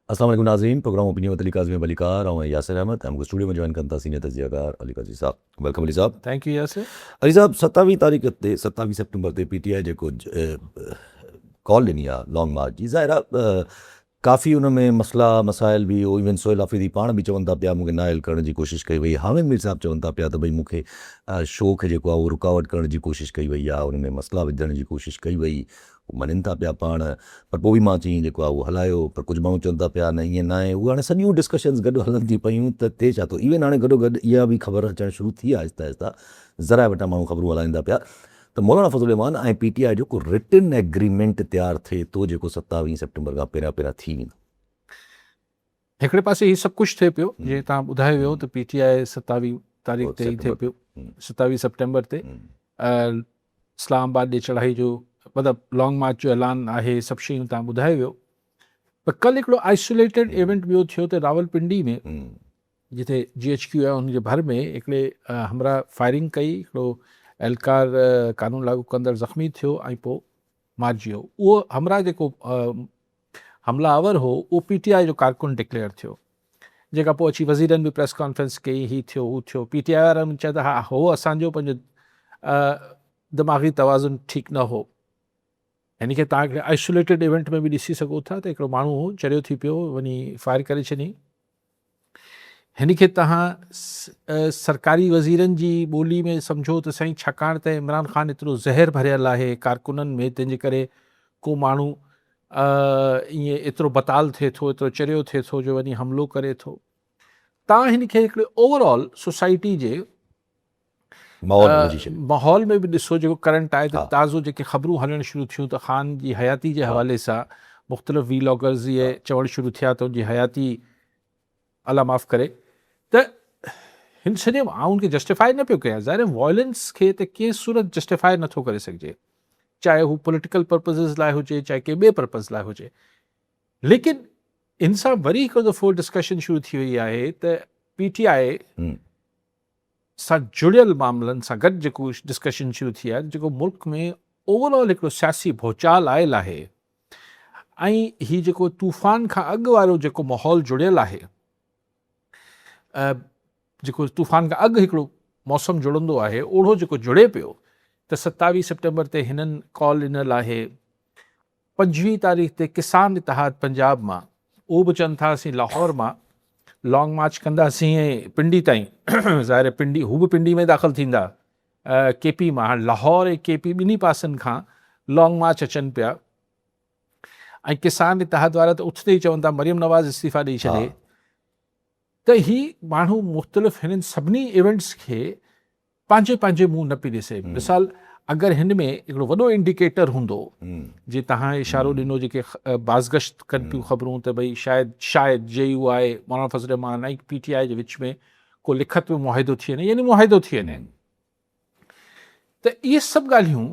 अस्सलाम वालेकुम नाज़रीन, प्रोग्राम ओपिनियन वतली काज़मी अली कार और यासिर अहमद हमको स्टूडियो में ज्वाइन करता सीनियर तजियाकार अली काजी साहब। वेलकम अली साहब। Thank you Yasir. अली साहब 27 तारीख़ ते 27 सितंबर ते PTI जेको कॉल ॾिनी आहे लॉन्ग मार्च जी, ज़ाहिर आहे काफ़ी उन में मसला मसाइल बि हो। इवन सोहेल आफ़रीदी पाण बि चवनि था पिया मूंखे नाइल करण जी कोशिशि कई वई। हामिद मीर साहब चवनि था पिया त भई मूंखे शो खे जेको आहे उहो रुकावट करण जी कोशिशि कई वई आहे, उन में मसला विझण जी कोशिशि कई वई। मञनि था पिया पाण, पर पोइ बि मां चई जेको आहे उहो हलायो। पर कुझु माण्हू चवनि था पिया न ईअं न आहे। उहे हाणे सॼियूं डिस्कशन्स गॾु हलनि थी पयूं त थिए छा थो। इवन हाणे गॾोगॾु इहा बि ख़बर अचणु शुरू थी आहे आहिस्ता आहिस्ता, ज़रा वटा माण्हू ख़बरूं हलाइनि था पिया त मौलाना फज़लुर रहमान ऐं PTI जो को रिटन एग्रीमेंट तयारु थिए थो जेको 27 सितंबर खां पहिरियां थी वेंदो। हिकिड़े पासे ही सभु कुझु थिए पियो जीअं तव्हां ॿुधायो वियो त PTI 27 तारीख़ ते ई थिए पियो, 27 सितंबर ते इस्लामाबाद ॾे चढ़ाई जो मतिलबु लॉन्ग मार्च जो ऐलान आहे। सभु शयूं तव्हां ॿुधायो वियो। पर कल्ह हिकिड़ो आइसोलेटेड इवेंट ॿियो थियो त रावलपिंडी में जिथे GHQ आहे उनजे भर में हिकिड़े हमरा फायरिंग कई, हिकिड़ो एहलकार कानून लागू कंदड़ ज़ख़्मी थियो ऐं पोइ मारिजी वियो। उहो हमरा जेको हमलावर हो उहो PTI जो कारकुन डिक्लेयर थियो, जेका पोइ अची वज़ीरनि बि प्रेस कॉन्फ्रेंस कई, ही थियो हू थियो। PTI वारनि चयो त हा हो असांजो पंहिंजो दिमाग़ी तवाज़ुन ठीकु न हो। यानी कि तव्हां आइसोलेटेड इवेंट में बि ॾिसी सघो था त हिकिड़ो माण्हू हो चरियो थी पियो, वञी फायर करे छॾी। हिन खे तव्हां सरकारी वज़ीरनि जी ॿोली में सम्झो त साईं, छाकाणि त इमरान ख़ान एतिरो ज़हर भरियल आहे कारकुननि में, तंहिंजे करे को माण्हू ईअं एतिरो बताल थिए थो, एतिरो चरियो थिए थो जो वञी हमिलो करे थो। तव्हां हिन खे हिकिड़े ओवरऑल सोसाइटी जे माहौल में बि ॾिसो, जेको करंट आहे त ताज़ो जेके ख़बरूं हलणु शुरू थियूं त ख़ान जी हयाती जे हवाले सां मुख़्तलिफ़ वीलॉगर्स इहे चवणु शुरू थिया त उनजी हयाती अला माफ़ करे त हिन सॼे मां उनखे जस्टिफाई न पियो कयां। ज़ाहिर वॉयलेंस खे त कंहिं सूरत जस्टिफाई नथो करे सघिजे, चाहे हू पॉलिटिकल पर्पज़िस लाइ हुजे, चाहे कंहिं ॿिए पर्पज़ लाइ हुजे। लेकिन इन सां वरी हिकु दफ़ो डिस्कशन शुरू थी वई आहे त PTI सां जुड़ियल मामलनि सां गॾु जेको डिस्कशन शुरू थी आहे, जेको मुल्क में ओवरऑल हिकिड़ो सियासी भूचाल आयल आहे ऐं ही जेको तूफ़ान खां अॻु वारो जेको माहौल जुड़ियल आहे, जेको तूफ़ान खां अॻु हिकिड़ो मौसम जुड़ंदो आहे, ओढ़ो जेको जुड़े पियो त 27 सितंबर ते हिननि कॉल ॾिनल आहे। 25 तारीख़ ते किसान इतिहाद पंजाब मां, उहो बि चवनि था असीं लाहौर मां लॉन्ग मार्च कंदासीं ऐं पिंडी ताईं। ज़ाहिर पिंडी, हू बि पिंडी में दाख़िल थींदा KP मां। हाणे लाहौर ऐं KP ॿिन्ही पासनि खां लॉन्ग मार्च अचनि पिया ऐं किसान इतिहाद वारा त उथते ई चवनि था मरियम नवाज़ इस्तीफ़ा ॾेई छॾे। त ही माण्हू मुख़्तलिफ़ हिननि सभिनी इवेंट्स खे पंहिंजे पंहिंजे मुंहुं न पई ॾिसे। मिसाल अगरि हिन में हिकिड़ो वॾो इंडिकेटर हूंदो, जीअं तव्हां इशारो ॾिनो, जेके बाज़गश्त कनि पियूं ख़बरूं त भई शायदि JU आहे, मौलाना फज़लुर रहमान ऐं PTI जे विच में को लिखत में मुआहिदो थी वञे, यानी मुआहिदो थी वञे, त इहे सभु ॻाल्हियूं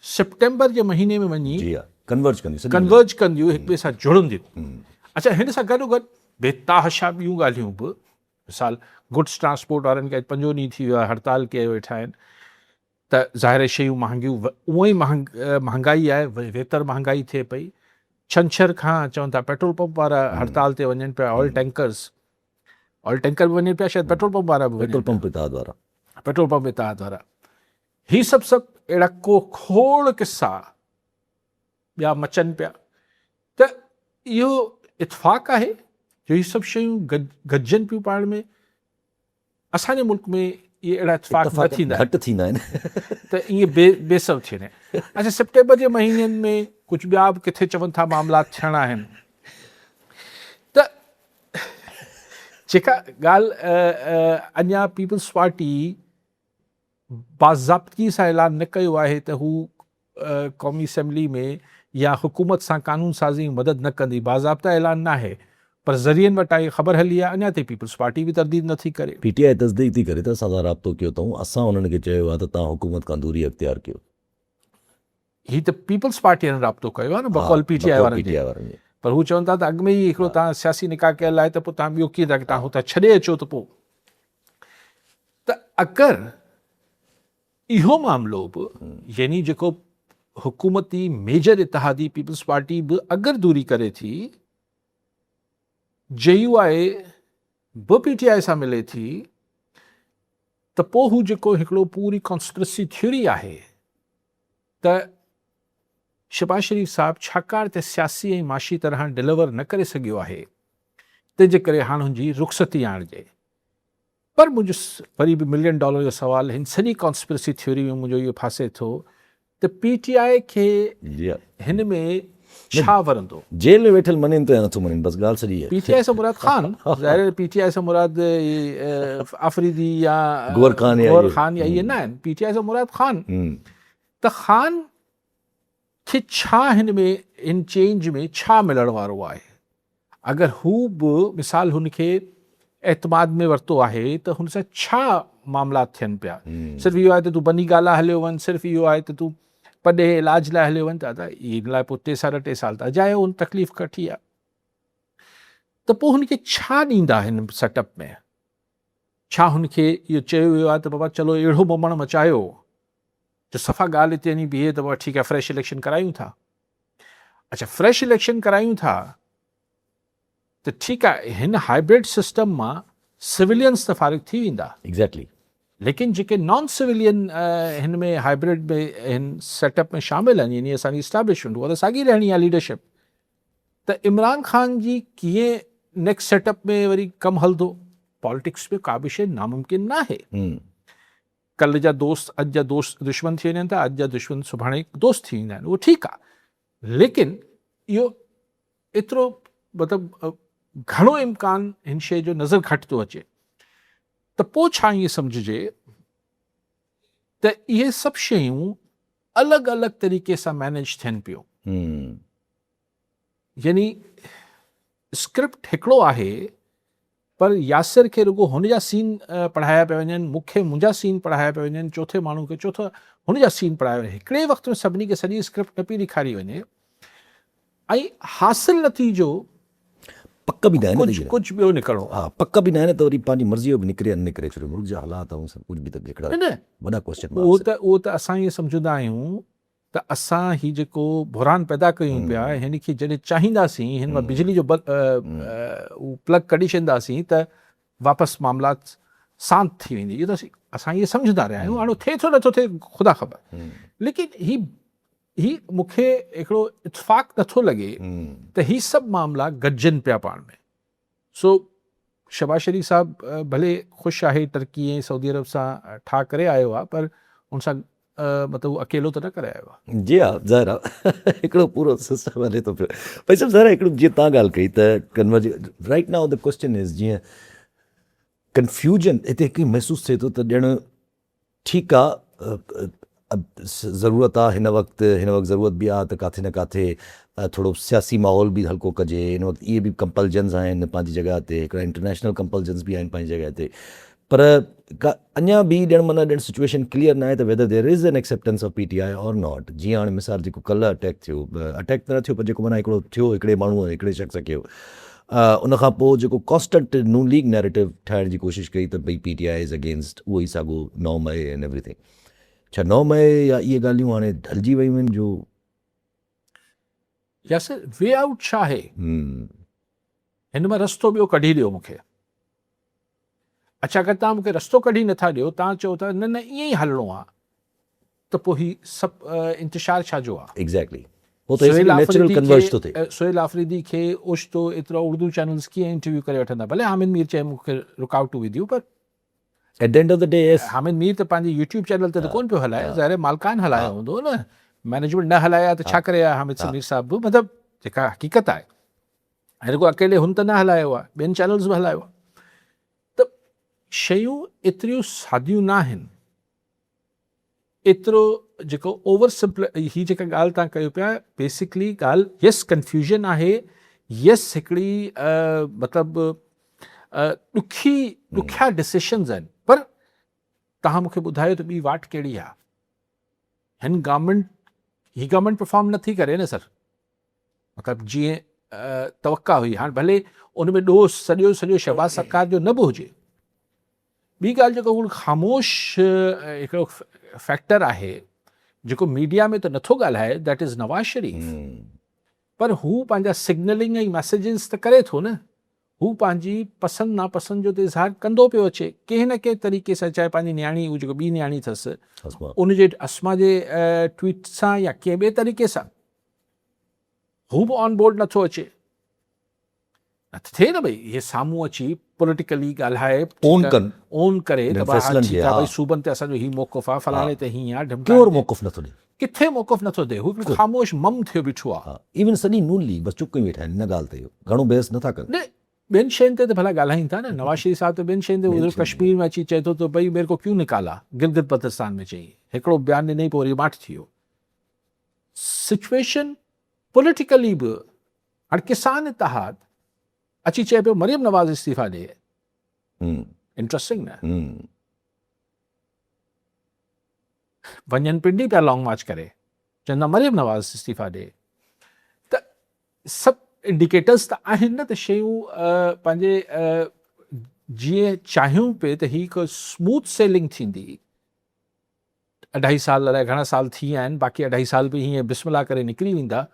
सितंबर जे महीने में वञी कन्वर्ज कंदियूं, हिक ॿिए सां जुड़ंदियूं। अच्छा, हिन सां गॾोगॾु बेतहाशा ॿियूं ॻाल्हियूं बि, मिसाल गुड्स ट्रांसपोर्ट वारनि खे अॼु 5 ॾींहं थी वियो आहे, हड़ताल कये वेठा आहिनि, त ज़ाहिर शयूं महांगियूं, उअं ई महांगाई आहे, वेतर महांगाई थिए पई। छंछर खां चवनि था पेट्रोल पंप वारा हड़ताल ते वञनि पिया, ऑयल टैंकर बि वञनि पिया, शायदि पेट्रोल पंप वारा बि पेट्रोल पंप इतिहाद वारा। ही सभु अहिड़ा को खोड़ किस्सा ॿिया मचनि पिया। त इहो इतफ़ाक़ आहे जो ही सभु शयूं गॾिजनि पियूं पाण में। असांजे मुल्क में इहे अहिड़ा इतफ़ाक़ घटि थींदा आहिनि त ईअं बेसव थी वञे। अच्छा, सितंबर जे महीननि में कुझु ॿिया बि किथे चवनि था मामला थियणा आहिनि। त जेका ॻाल्हि अञा पीपल्स पार्टी बाज़ाब्तगी सां ऐलान न कयो आहे त हू क़ौमी असैम्बली में या हुकूमत सां कानून साज़ी जी मदद न कंदी, बाज़ाब्ता ऐलान न आहे, पर ज़रियनि वटां इहा ख़बर हली आहे। अञा ताईं पीपल्स पार्टी बि तरदीद नथी करे। PTI तस्दीक थी करे त असां सां राब्तो कयो अथऊं, असां उन्हनि खे चयो आहे त तव्हां हुकूमत खां दूरी अख़्तियार कयो। ही त पीपल्स पार्टीअ राब्तो कयो आहे न, बक़ौल PTI वारनि जे। पर हू चवनि था त अॻु में ई हिकिड़ो तव्हां सियासी निकाह कयल आहे, त पोइ तव्हां ॿियो कीअं था की तव्हां हुतां छॾे अचो त पोइ। त अगरि इहो मामिलो बि, यानी जेको हुकूमती मेजर इतिहादी पीपल्स पार्टी बि अगरि दूरी करे थी, JUI बि PTI सां मिले थी त पोइ हू जेको हिकिड़ो पूरी कॉन्स्पिरेसी थ्योरी आहे त शहबाज शरीफ़ साहिबु छाकाणि त सियासी ऐं माशी तरह डिलीवर न करे सघियो आहे तंहिंजे करे हाणे हुनजी रुख़सती आणिजे। पर मुंहिंजो वरी बि $1 मिलियन जो सवाल हिन सॼी कॉन्स्पिरेसी थ्योरी में मुंहिंजो इहो फासे थो त PTI खे हिन में छा वरंदो। जेल में वेठल मञनि त या नथो मञनि, बसि ॻाल्हि सॼी आहे। PTI सां मुराद ख़ान, ज़ाहिर PTI सां मुराद आफ़रीदी या गौहर ख़ान या इहे न आहिनि। PTI सां मुराद ख़ान। त ख़ान खे छा हिन में इन चेंज में छा मिलण वारो आहे। अगरि हू बि मिसाल हुनखे एतमाद में वरितो आहे त हुन सां छा मामला थियनि पिया। सिर्फ़ु इहो आहे त तूं बनी ॻाल्हि हलियो वञु, सिर्फ़ु इहो आहे त तूं पॾे इलाज लाइ हलियो वञु, त इन लाइ पोइ 3 साल त अजायो हुन तकलीफ़ कठी आहे। त पोइ हुनखे छा ॾींदा हिन सेटअप में। छा हुनखे इहो चयो वियो आहे त बाबा चलो अहिड़ो बमण मचायो जो सफ़ा ॻाल्हि हिते वञी बीहे त बाबा ठीकु आहे फ्रेश इलेक्शन करायूं था। अच्छा, फ्रेश इलेक्शन करायूं था त ठीकु आहे, हिन हाइब्रिड सिस्टम मां सिविलियंस त फारिग थी वेंदा। एग्ज़ैक्टली। लेकिन जेके नॉन सिविलियन हिन में हाइब्रिड में हिन सेटअप में शामिल आहिनि, यानी असांजी इस्टेब्लिशमेंट उहा त साॻी रहणी आहे लीडरशिप। त इमरान ख़ान जी कीअं नेक्स्ट सेटअप में वरी कमु हलंदो। पॉलिटिक्स में का बि शइ नामुमकिन न आहे। कल्ह जा दोस्त अॼु जा दोस्त दुश्मन थी वञनि था, अॼु जा दुश्मन सुभाणे दोस्त थी वेंदा आहिनि, उहो ठीकु आहे। लेकिन इहो एतिरो मतिलबु घणो इम्कान हिन शइ जो नज़र घटि थो अचे। त पोइ छा ईअं सम्झिजे त इहे सभु शयूं अलॻि अलॻि तरीक़े सां मैनेज थियनि पियूं। यानी स्क्रिप्ट हिकिड़ो आहे, पर यासिर खे रुॻो हुन जा सीन पढ़ाया पिया वञनि, मूंखे मुंहिंजा सीन पढ़ाया पिया वञनि, चौथे माण्हू खे चौथो हुन जा सीन पढ़ाया वञनि। हिकिड़े वक़्त में सभिनी खे सॼी स्क्रिप्ट न पई ॾेखारी वञे ऐं हासिल नतीजो पक बि न आहे, कुझु ॿियो निकिरणो। हा, पक बि न आहे न, त वरी पंहिंजी मर्ज़ी जो बि निकिरे निकिरे छो मुल्क जा हालात ऐं सभु कुझु बि त हिकिड़ा वॾा क्वेश्चन। उहो त असां ईअं सम्झंदा आहियूं त असां ही जेको बुहरान पैदा कयूं पिया, हिन खे जॾहिं चाहींदासीं हिन मां बिजली जो प्लग कढी छॾींदासीं त वापसि मामलात शांत थी वेंदी। इहो त असां इहे सम्झंदा रहिया आहियूं। हाणे थिए थो नथो थिए ख़ुदा ख़बर। लेकिन ही मूंखे हिकिड़ो इत्फ़ाक़ नथो लॻे त ही सभु मामला गॾिजनि पिया पाण में। सो शहबाज शरीफ़ साहिबु भले ख़ुशि आहे तरक़ी ऐं सऊदी अरब सां ठा करे आयो आहे, पर हुन सां मतिलबु अकेलो त न करे आयो आहे। जी हा, ज़ाहिर आहे हिकिड़ो पूरो सिस्टम हले थो पियो। भई सभु ज़ाहिर आहे हिकिड़ो जीअं तव्हां ॻाल्हि कई त converge right now the question is जीअं कंफ्यूजन हिते हिकु महसूसु थिए थो त ॼण ठीकु आहे, ज़रूरत आहे हिन वक़्तु ज़रूरत बि आहे त किथे न किथे थोरो सियासी माहौल बि हल्को कजे। हिन वक़्तु इहे बि कंपल्जन्स आहिनि पंहिंजी जॻह ते, हिकिड़ा इंटरनेशनल कंपल्जन्स बि आहिनि पंहिंजी जॻह ते, पर अञा बि ॼण सिचुएशन क्लियर न आहे त whether there is an acceptance of PTI और नॉट। जीअं हाणे मिसाल जेको कल्ह अटैक थियो, अटैक त न थियो, पर जेको माना हिकिड़ो थियो हिकिड़े माण्हूअ हिकिड़े शख़्स खे, उनखां पोइ जेको कॉन्स्टेंट नून लीग नैरेटिव ठाहिण जी कोशिशि कई त भई PTI इज़ अगेंस्ट उहो ई साॻियो 9 मई एंड एवरीथिंग। छा 9 मई या इहे ॻाल्हियूं हाणे ढलिजी वियूं आहिनि जो या सर वे आउट छा आहे? हिन मां रस्तो ॿियो कढी ॾियो मूंखे। अच्छा, अगरि तव्हां मूंखे रस्तो कढी नथा ॾियो, तव्हां चओ था न न ईअं ई हलणो आहे, त पोइ ही सभु इंतिशार छा जो आहे? एग्ज़ैक्टली। सुहेल आफरीदी खे ओचितो एतिरा उर्दू चैनल्स कीअं इंटरव्यू करे वठंदा? भले हामिद मीर चए मूंखे रुकावट टू विद यू, पर at the end of the day Hamid Mir त पंहिंजी यूट्यूब चैनल ते त कोन पियो हलाए, ज़ाहिर मालकान हलायो हूंदो न, मैनेजमेंट न हलाया त छा करे हामिद मीर साहिबु, मतिलबु जेका हक़ीक़त आहे। ऐं रुॻो अकेले हुन त न हलायो आहे, ॿियनि चैनल्स बि हलायो आहे। त शयूं एतिरियूं सादियूं न आहिनि, एतिरो जेको ओवर ही जेका ॻाल्हि तव्हां कयो पिया, बेसिकली ॻाल्हि यस कंफ्यूजन आहे, यस हिकिड़ी मतिलबु ॾुखिया डिसीशन्स आहिनि, पर तव्हां मूंखे ॿुधायो त ॿी वाट कहिड़ी आहे? हिन गवर्नमेंट परफॉर्म नथी करे न सर, मतिलबु जीअं तवक्का हुई। हाणे भले उन में ॾोह सॼो शहबाज सरकार जो न बि हुजे। ॿी ॻाल्हि जेको हू ख़ामोश हिकिड़ो फैक्टर आहे जेको मीडिया में त नथो ॻाल्हाए, दैट इज़ नवाज़ शरीफ़। पर हू पंहिंजा सिग्नलिंग ऐं मैसेजिस त करे थो न, हू पंहिंजी पसंदि नापसंदि जो त इज़हार कंदो पियो अचे कंहिं न कंहिं तरीक़े सां, चाहे पंहिंजी न्याणी, उहो जेको ॿी न्याणी अथसि अस्मा उनजे अस्मा जे ट्वीट सां या कंहिं ॿिए तरीक़े सां हू बि ऑन बोर्ड नथो अचे। न त थिए न भई इहे साम्हूं अची पॉलिटिकली ॻाल्हाए ओन कनि ओन करे त भाई फैसलनि खे, ठीकु आहे हा। भई सूबनि ते असांजो ही मौक़ुफ़ आहे, फलाणे ते हीअं आहे, केवल ढमकाइण ते मौक़ुफ़ नथो ॾे। किथे मौक़ुफ़ नथो ॾे, हू हिकिड़ो ख़ामोश मम थियो बीठो आहे। हा, इवन सॼी नून लीग बसि चुप कई वेठा आहिनि हिन ॻाल्हि ते, घणो बहस नथा कनि। न ॿियनि शयुनि ते त भला ॻाल्हाइनि था न, नवाज़ शरीफ़ साहिब त ॿियनि शयुनि ते, ॿियनि उधर शयुनि ते। कश्मीर में अची चए थो त भई मेरे को क्यों निकाला, गिलगित बल्तिस्तान में चई, हिकिड़ो बयानु ॾिनई पोइ वरी माठ थी वियो। सिचुएशन पॉलिटिकली बि हाणे किसान इतिहाद अची चए पियो मरियम नवाज़ इस्तीफ़ा ॾे। हम्म, इंट्रस्टिंग न, हम्म, वञनि पिंडी पिया लॉन्ग मार्च करे, चवंदा मरियम नवाज़ इस्तीफ़ा ॾे। त सभु इंडिकेटर्स त आहिनि न त शयूं पंहिंजे जीअं चाहियूं पिए त ही हिकु स्मूथ सेलिंग थींदी। 2.5 साल अलाए घणा साल थी विया आहिनि, बाक़ी 2.5 साल बि हीअं बिस्मिल्लाह करे निकिरी वेंदा,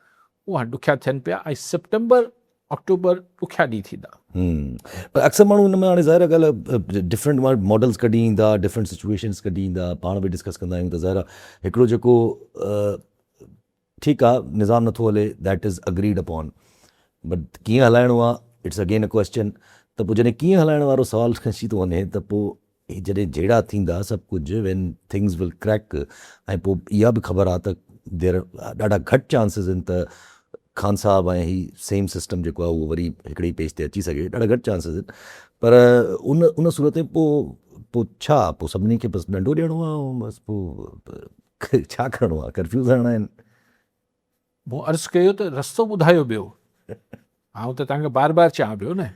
उहा ॾुखिया थियनि पिया, ऐं सितंबर अक्टूबर ॾुखिया ॾींहं थींदा। पर अक्सर माण्हू हिन में हाणे ज़ाहिर आहे ॻाल्हि डिफरेंट मॉडल्स कढी ईंदा, डिफरेंट सिचुएशन्स कढी ईंदा, पाण बि डिस्कस कंदा आहियूं त ज़ाहिर आहे हिकिड़ो जेको ठीकु आहे निज़ाम नथो हले, that is agreed upon, but कीअं हलाइणो आहे इट्स अगेन अ क्वेश्चन। त पोइ जॾहिं कीअं हलाइण वारो सवाल अची थो वञे त पोइ जॾहिं जहिड़ा थींदा सभु कुझु, वेन थिंग्स विल क्रैक, ऐं पोइ इहा बि ख़बर आहे त देर ॾाढा घटि चांसिस आहिनि त ख़ान साहब ऐं ही सेम सिस्टम जेको आहे उहो वरी हिकिड़े ई पेज ते अची सघे, ॾाढा घटि चांसिस आहिनि। पर उन सूरत में पोइ छा, पोइ सभिनी खे बसि ॾंडो ॾियणो आहे ऐं बसि पोइ छा करिणो आहे, कर्फ्यूज़ हणणा आहिनि। मूं अर्ज़ु कयो त रस्तो ॿुधायो ॿियो, आउं त तव्हांखे बार बार चवां पियो न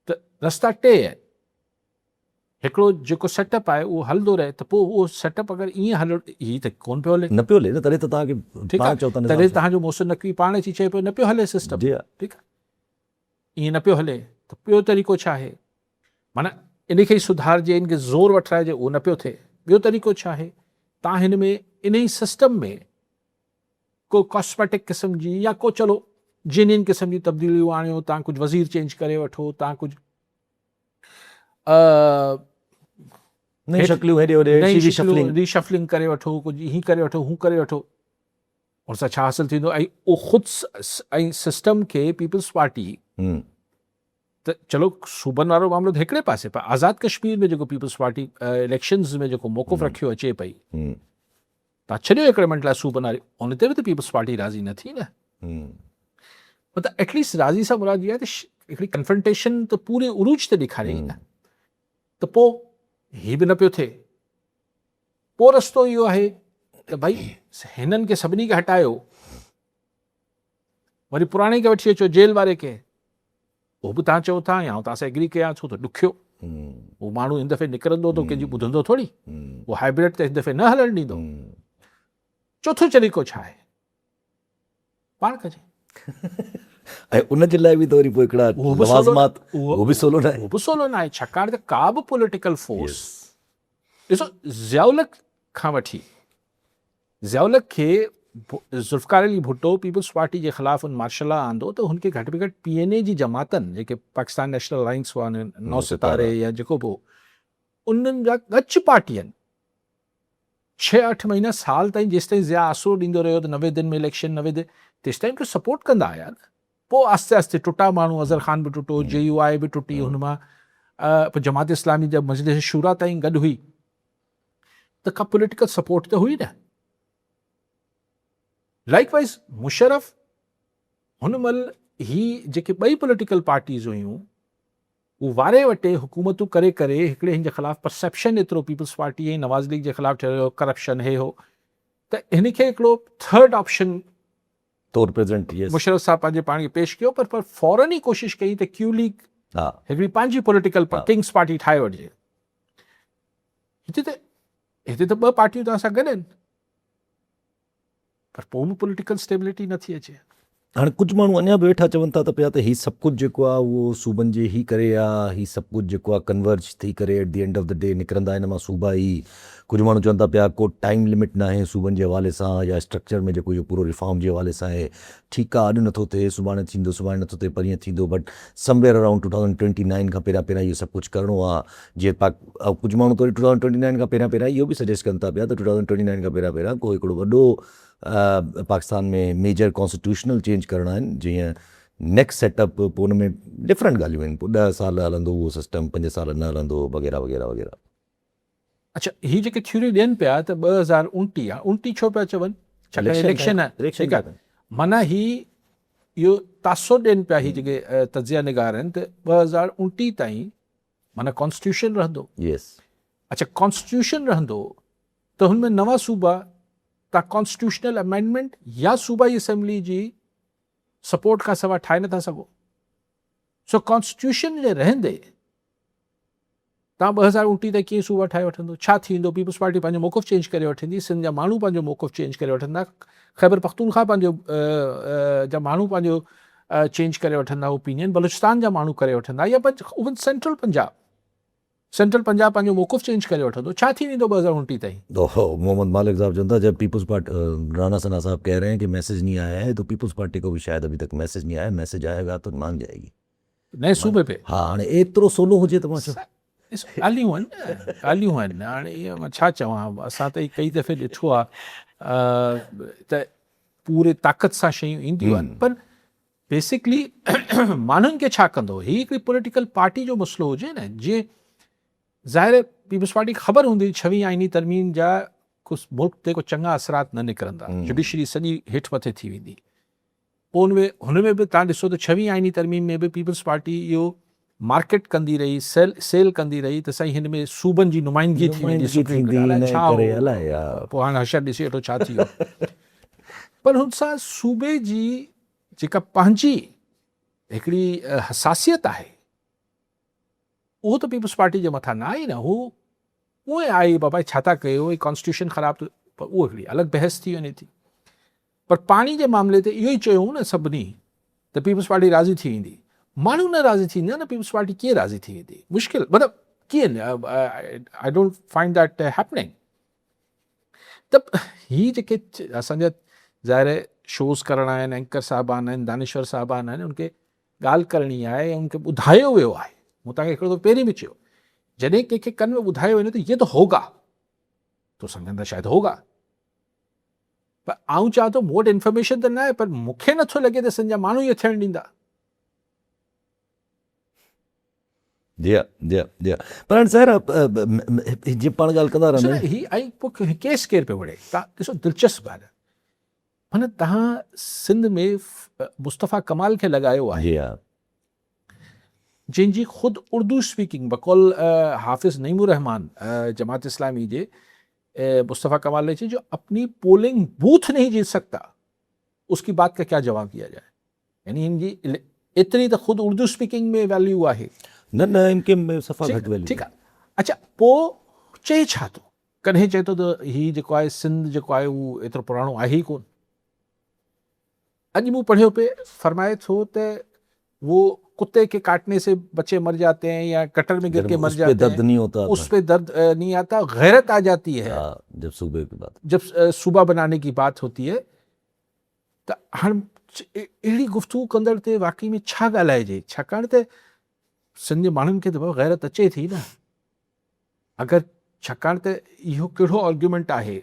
त रस्ता टे आहिनि। हिकिड़ो जेको सेटअप आहे उहो हलंदो रहे, त पोइ उहो सेटअप अगरि ईअं हलो, हीअ त कोन पियो हले, न पियो हले न, तॾहिं त तव्हांखे ठीकु पाण आहे, चओ था तॾहिं निज़ाम तव्हांजो मोहसिन नक़वी पाण अची चए पियो न पियो हले सिस्टम, जी हा। ठीकु आहे, ईअं न पियो हले त ॿियो तरीक़ो छा आहे, माना इन खे ई सुधारिजे, इन खे ज़ोर वठाइजे, उहो न पियो थिए, ॿियो तरीक़ो छा आहे, तव्हां हिन में इन ई सिस्टम में को कॉस्मेटिक क़िस्म जी या को चलो जेन्युइन क़िस्म जी तब्दीलियूं आणियो, तव्हां कुझु वज़ीर चेंज करे वठो, तव्हां कुझु नई शक्लियूं हेॾे होॾे रीशफलिंग करे वठो, कुझु हीअं करे वठो, हू करे वठो, उन सां छा हासिलु थींदो, ऐं उहो ख़ुदि ऐं सिस्टम खे पीपल्स पार्टी त चलो सूबनि वारो मामिलो त हिकिड़े पासे, पर आज़ादु कश्मीर में जेको पीपल्स पार्टी इलेक्शंस में जेको मौक़ुफ़ रखियो अचे पई, तव्हां छॾियो हिकिड़े मिंट लाइ सूबनि वारी, उन ते बि त पीपल्स पार्टी राज़ी न थी न। मतिलबु एटलीस्ट राज़ी सां मुराद इहा आहे त हिकिड़ी कंफ्रंटेशन त पूरे उरूज ते ॾेखारे न, त पोइ हीअ बि न पियो थिए। पोइ रस्तो इहो आहे त भई हिननि खे सभिनी खे हटायो, वरी पुराणे खे वठी अचो जेल वारे खे, उहो बि तव्हां चओ था या तव्हां सां एग्री कयां छो त ॾुखियो, उहो माण्हू हिन दफ़े निकिरंदो त कंहिंजी ॿुधंदो थोरी, उहो हाइब्रिड त हिन दफ़े न हलणु ॾींदो। चोथों तरीक़ो छा आहे, पाण कजे, ऐं उनजे लाइ बि त वरी पोइ हिकिड़ा लवाज़मात, उहो बि सोलो न आहे, उहो बि सोलो न आहे, छाकाणि त का बि पॉलिटिकल फोर्स, ॾिसो ज़ियाउल खां वठी, ज़ियाउल खे ज़ुल्फ़िकार अली भुट्टो पीपल्स पार्टी जे ख़िलाफ़ मार्शल लॉ आंदो त हुनखे घटि में घटि PNA जी जमातनि, जेके पाकिस्तान नेशनल अलायंस हुआ, नौ सितारे या जेको बि, उन्हनि जा गच पार्टियुनि 6-8 महीना साल ताईं जेसिताईं ज़िया आसरो ॾींदो रहियो त 90 दिन में इलेक्शन, 90 दिन तेसिताईं उनखे सपोर्ट कंदा आया न। पोइ आस्ते आस्ते टुटा माण्हू, अज़हर ख़ान बि टुटो, JUI बि टुटी, हुन मां पोइ जमात इस्लामी जा मजलिस शूरा ताईं गॾु हुई, त का पॉलिटिकल सपोर्ट त हुई न। लाइकवाइज़ मुशर्रफ हुन महिल ही जेके ॿई पॉलिटिकल पार्टीज़ हुयूं, उहो वारे वटे हुकूमतूं करे करे हिकिड़े हिन जे ख़िलाफ़ु परसेप्शन एतिरो पीपल्स पार्टी ऐं नवाज़ लीग जे ख़िलाफ़ु ठहियो, करप्शन हे हो, त हिन खे हिकिड़ो थर्ड ऑप्शन तौर प्रेज़ेंट मुशर्रफ साहब पंहिंजे पाण खे पेश कयो, पर फौरन ई कोशिशि कई त क्यू लीग हिकिड़ी पंहिंजी पॉलिटिकल किंग्स पार्टी ठाहे वठिजे। हिते त ॿ पार्टियूं तव्हां सां गॾु आहिनि, पर पोइ बि पॉलिटिकल स्टेबिलिटी नथी अचे। हाणे कुझु माण्हू अञा बि वेठा चवनि था त पिया त हीउ सभु कुझु जेको आहे उहो सूबनि जे ई करे आहे, हीउ सभु कुझु जेको आहे कन्वर्ज थी करे at the end of the day निकिरंदा हिन मां सूबा ई। कुझु माण्हू चवनि था पिया को टाइम लिमिट न आहे सूबनि जे हवाले सां या स्ट्रक्चर में जेको इहो पूरो रिफॉर्म जे हवाले सां आहे। ठीकु आहे, अॼु नथो थिए, सुभाणे थींदो, सुभाणे नथो थिए, परीहं थींदो, बट समवेयर अराउंड 2029 खां पहिरियां इहो सभु कुझु करिणो आहे। जीअं कुझु माण्हू त 2029 खां पहिरियां इहो बि सजेस्ट कनि था पिया त 2029 खां पहिरियां को हिकिड़ो वॾो पाकिस्तान में मेजर कॉन्स्टिट्यूशनल चेंज करणा आहिनि, जीअं नेक्स्ट सेटअप पोइ हुन में डिफरेंट ॻाल्हियूं आहिनि, पोइ 10 साल हलंदो उहो सिस्टम, 5 साल न हलंदो, वग़ैरह वग़ैरह वग़ैरह। अच्छा, ही जेके थ्योरी ॾियनि पिया त 2029 आहे, 29 छो पिया चवनि? छाकाणि इलेक्शन आहे, ठीकु आहे, माना इहो तासो ॾियनि पिया ही जेके तजिया निगार आहिनि त 2029 ताईं माना कॉन्स्टिट्यूशन रहंदो। यस। अच्छा, कॉन्स्टिट्यूशन रहंदो त हुनमें नवां सूबा तव्हां कॉन्स्टिट्यूशनल अमेंडमेंट या सूबाई असेंबली जी सपोर्ट खां सवाइ ठाहे नथा सघो। सो कॉन्स्टिट्यूशन जे रहंदे तव्हां 2029 ताईं कीअं सूबा ठाहे वठंदो? छा थींदो? पीपल्स पार्टी पंहिंजो मौक़िफ़ चेंज करे वठंदी, सिंध जा माण्हू पंहिंजो मौक़िफ़ चेंज करे वठंदा, ख़ैबर पख्तूनख्वा पंहिंजो जा माण्हू पंहिंजो चेंज करे वठंदा ओपिनियन, बलूचिस्तान जा माण्हू करे वठंदा, या इवन सेंट्रल पंजाब पंहिंजो मौक़िफ़ चेंज करे वठंदो। छा थी वेंदो 2029 ताईं? मोहम्मद मालिक साहब चवता जब पीपल्स पार्टी, राना सना साहब कह रहे हैं कि मैसेज नहीं आया है, तो पीपल्स पार्टी को भी शायद अभी तक मैसेज नहीं आया, मैसेज आएगा तो मान जाएगी नए सूबे पे। हाँ, हाणे एतिरो सोलो हुजे त मां ॻाल्हियूं आहिनि हाणे इहे मां छा चवां, असां त कई दफ़े ॾिठो आहे त पूरे ताक़त सां शयूं ईंदियूं आहिनि, पर बेसिकली माण्हुनि खे छा कंदो? हीअ हिकिड़ी पॉलिटिकल पार्टी जो मसइलो हुजे न, जीअं ज़ाहिर पीपल्स पार्टी खे ख़बर हूंदी 26 आइनी तरमीम जा कुझु मुल्क ते को चङा असरात न निकिरंदा, जुडिशरी सॼी हेठि मथे थी वेंदी। पोइ हुन में बि तव्हां ॾिसो त 26 आइनी तरमीम में बि पीपल्स पार्टी इहो मार्केट कंदी रही, सेल कंदी रही त साईं हिन में सूबनि जी नुमाइंदगी थी वेंदी, पोइ हाणे हशर ॾिसी वठो छा थी वियो। पर हुन सां सूबे जी जेका पंहिंजी हिकिड़ी हसासियत आहे उहो त पीपल्स पार्टी जे मथां न आई न, हू उहे आई बाबा छा था कयो, कॉन्स्टिट्यूशन ख़राबु, पर उहो हिकिड़ी अलॻि बहस थी वञे थी। पर पाणी जे मामले ते इहो ई चयो न सभिनी त पीपल्स पार्टी राज़ी थी वेंदी, माण्हू न राज़ी थींदा न, पीपल्स पार्टी कीअं राज़ी थी वेंदी? मुश्किल, मतिलबु कीअं? I don't find that happening. त ही जेके असांजा ज़ाहिर शोज़ करणा आहिनि, एंकर साहिबान आहिनि, दानेश्वर साहिबान आहिनि, उनखे ॻाल्हि करणी आहे, उनखे ॿुधायो वियो आहे। मूं तव्हांखे हिकिड़ो दफ़ो पहिरीं बि चयो, जॾहिं कंहिंखे कन में ॿुधायो वञे त ये तो होगा, तो सम्झंदा शायदि होगा, पर आऊं चवां थो मूं वटि इंफॉर्मेशन त न आहे, पर मूंखे नथो लॻे त संजा माण्हू इहे थियणु ॾींदा। पर हाणे ज़ाहिर जीअं पाण ॻाल्हि कंदा रहंदा ही ऐं पोइ केस केरु पियो वड़े? तव्हां ॾिसो दिलचस्प ॻाल्हि, माना तव्हां सिंध में मुस्तफ़ा कमाल खे लॻायो आहे, जंहिंजी ख़ुदि उर्दू स्पीकिंग बकौल हाफ़िज़ नईमुर रहमान जमात इस्लामी जे मुस्तफ़ा कमाल ने जो अपनी पोलिंग बूथ नहीं जीत सकता, उसकी बात का क्या जवाब दिया जाए? यानी इनकी इतनी तो ख़ुदि उर्दू स्पीकिंग में वैल्यू आहे न इनके सफ़ा घटि वैल्यू। ठीकु आहे, अच्छा पोइ चए छा थो? कॾहिं चए थो त हीउ जेको आहे सिंध जेको आहे उहो एतिरो पुराणो आहे ई कोन। अॼु मूं पढ़ियो पे फरमाए थो त वो कुत्ते के काटने से बच्चे मर जाते हैं या कटर में गिर के मर जाते हैं, दर्द नहीं होता, उस पे दर्द नहीं आता, गैरत आ जाती है जब सूबे की बात, जब सूबा बनाने की बात होती है। त हाणे अहिड़ी गुफ्तगू कंदड़ ते वाकई में छा ॻाल्हाइजे? छाकाणि त सिंध जे माण्हुनि खे त गैरत अचे थी न, अगरि छाकाणि त इहो कहिड़ो आर्ग्यूमेंट आहे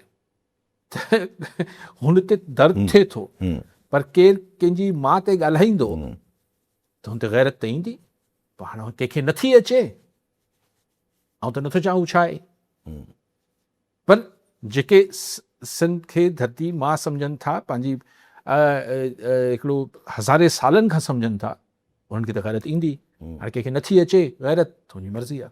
त हुन ते दर्द थिए थो, पर केरु कंहिंजी माउ ते ॻाल्हाईंदो त हुन ते गैरत त ईंदी। पर हाणे कंहिंखे नथी अचे, ऐं त नथो चवां हू छा आहे, पर जेके सिंध खे धरती मां सम्झनि था, पंहिंजी हिकिड़ो हज़ारे सालनि खां सम्झनि था, उन्हनि खे त गैरत ईंदी। हाणे कंहिंखे नथी अचे गैरत, तुंहिंजी मर्ज़ी आहे।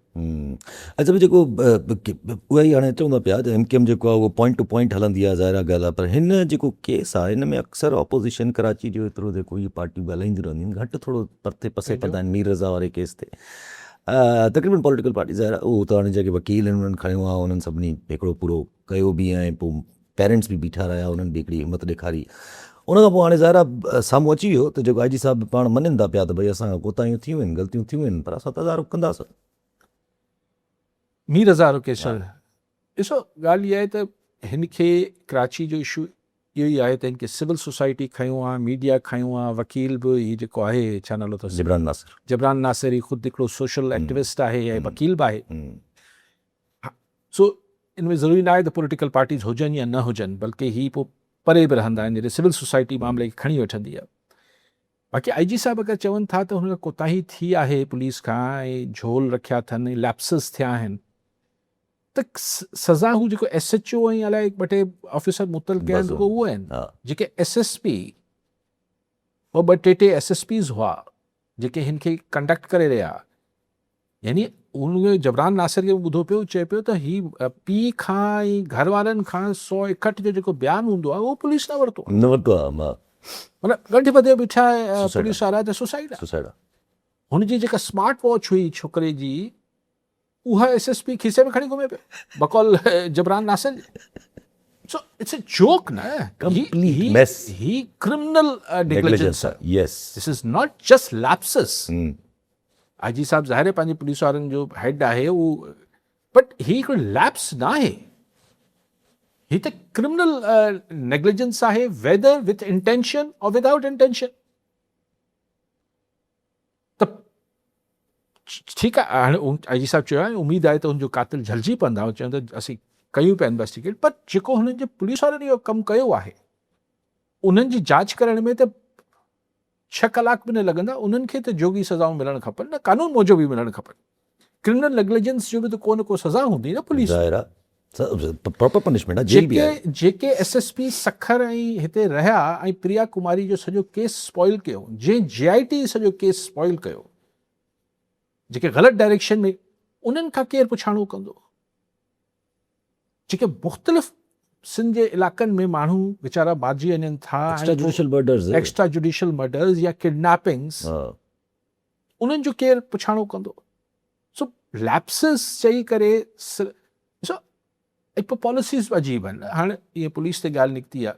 अच्छा, जेको उहा ई हाणे चवंदा पिया त एमकेएम जेको आहे उहो पॉइंट टू पॉइंट हलंदी आहे, ज़ाहिर ॻाल्हि आहे, पर हिन जेको केस आहे हिन में अक्सर ऑपोज़िशन कराची जो एतिरो जेको इहे पार्टियूं ॻाल्हाईंदियूं रहंदियूं आहिनि, घटि थोरो परते पसे पवंदा आहिनि मीर रज़ा वारे केस ते। तक़रीबन पॉलिटिकल पार्टी ज़ाहिर उहो त हाणे जेके वकील आहिनि उन्हनि खयो आहे, उन्हनि सभिनी हिकिड़ो पूरो कयो बि, ऐं पोइ पेरेंट्स बि बीठा रहिया, उन्हनि बि हिकिड़ी हिमत ॾेखारी, उन खां पोइ हाणे ज़ाहिर साम्हूं अची वियो त जेको आई जी साहब पाण मञनि था पिया त भई असां कोताहियूं थियूं आहिनि, ग़लतियूं थियूं आहिनि, पर असां तदारुक कंदासीं। मीर हज़ार केसर ॾिसो, ॻाल्हि इहा आहे त हिन खे कराची जो इशू इहो ई आहे त हिन खे सिविल सोसाइटी खयूं आहे, मीडिया खयूं आहे, वकील बि हीउ जेको आहे छा नालो अथसि, जिब्रान नासिर। जबरान नासिर ही ख़ुदि हिकिड़ो सोशल एक्टिविस्ट आहे ऐं वकील बि आहे। हम्म, सो इन में ज़रूरी न आहे त पॉलिटिकल पार्टीज़ हुजनि या न हुजनि, बल्कि ही पोइ परे बि रहंदा आहिनि जॾहिं सिविल सोसाइटी मामले खे खणी वठंदी आहे। बाक़ी आई जी साहब अगरि चवनि था त हुन कोताही थी आहे पुलिस खां ऐं झोल रखिया अथनि, लैप्सिस थिया आहिनि, त सज़ा हू जेको SHO ऐं अलाए 2-टे ऑफिसर मुतल कया आहिनि उहो आहिनि। हा, जेके SSP और 2-3 SSPs हुआ जेके हिन खे कंडक्ट करे रहिया, यानी उन जबरान नासिर खे ॿुधो पियो, चए पियो त ही पीउ खां ऐं घर वारनि खां 161 जो जेको बयानु हूंदो आहे उहो पुलिस न वरितो आहे। न वरितो आहे। मतिलबु गंढ ॿधे बीठा Suicide पुलिस वारा त सुसाइड आहे। सुसाइड आहे। हुनजी जेका स्मार्ट वॉच हुई छोकिरे जी, उहा SSP खीसे में खणी घुमे पियो बकौल Jabran Nasir ji. So it's a joke न, Complete mess. ही क्रिमिनल नेग्लिजेंस आहे। Yes. This is not just lapses. IG साहब ज़ाहिर है पंहिंजी पुलिस वारनि जो हेड आहे उहो, बट ही हिकिड़ो लैप्स न आहे, ही त क्रिमिनल नेग्लिजेंस आहे, वेदर विथ इंटेंशन और विदाउट इंटेंशन। त ठीकु आहे, हाणे आई जी साहब चयो आहे उमेदु आहे त हुनजो कातिल झलिजी पवंदा, चवनि त असीं कयूं पिया इन्वेस्टिगेट, पर जेको हुननि जे पुलिस वारनि इहो कमु कयो आहे उन्हनि जी जांच करण में त 6 कलाक बि न लॻंदा। उन्हनि खे त जोगी सज़ाऊं मिलणु खपनि न, कानून मूजिबि बि मिलणु खपनि। क्रिमिनल नेग्लिजेंस जो बि त को न को सज़ा हूंदी न पुलिस। ज़ाहिर आहे प्रॉपर पनिशमेंट आहे, जेल बि आहे। जेके SSP सखर ऐं हिते रहिया ऐं प्रिया कुमारी जो सॼो केस स्पॉइल कयो, जंहिं JIT सॼो केस स्पॉइल कयो, जेके ग़लति डायरेक्शन में, उन्हनि खां केरु पुछाणो कंदो? जेके मुख़्तलिफ़ सिंध जे इलाक़नि में माण्हू वीचारा मारिजी वञनि था, एक्स्ट्रा जुडिशियल मर्डर्स या किडनैपिंग्स, उन्हनि जो केरु पुछाणो कंदो? सो लैप्सिस चई करे ॾिसो, ऐं पोइ पॉलिसीज़ बि अजीब आहिनि। हाणे इहे पुलिस ते ॻाल्हि निकिती आहे,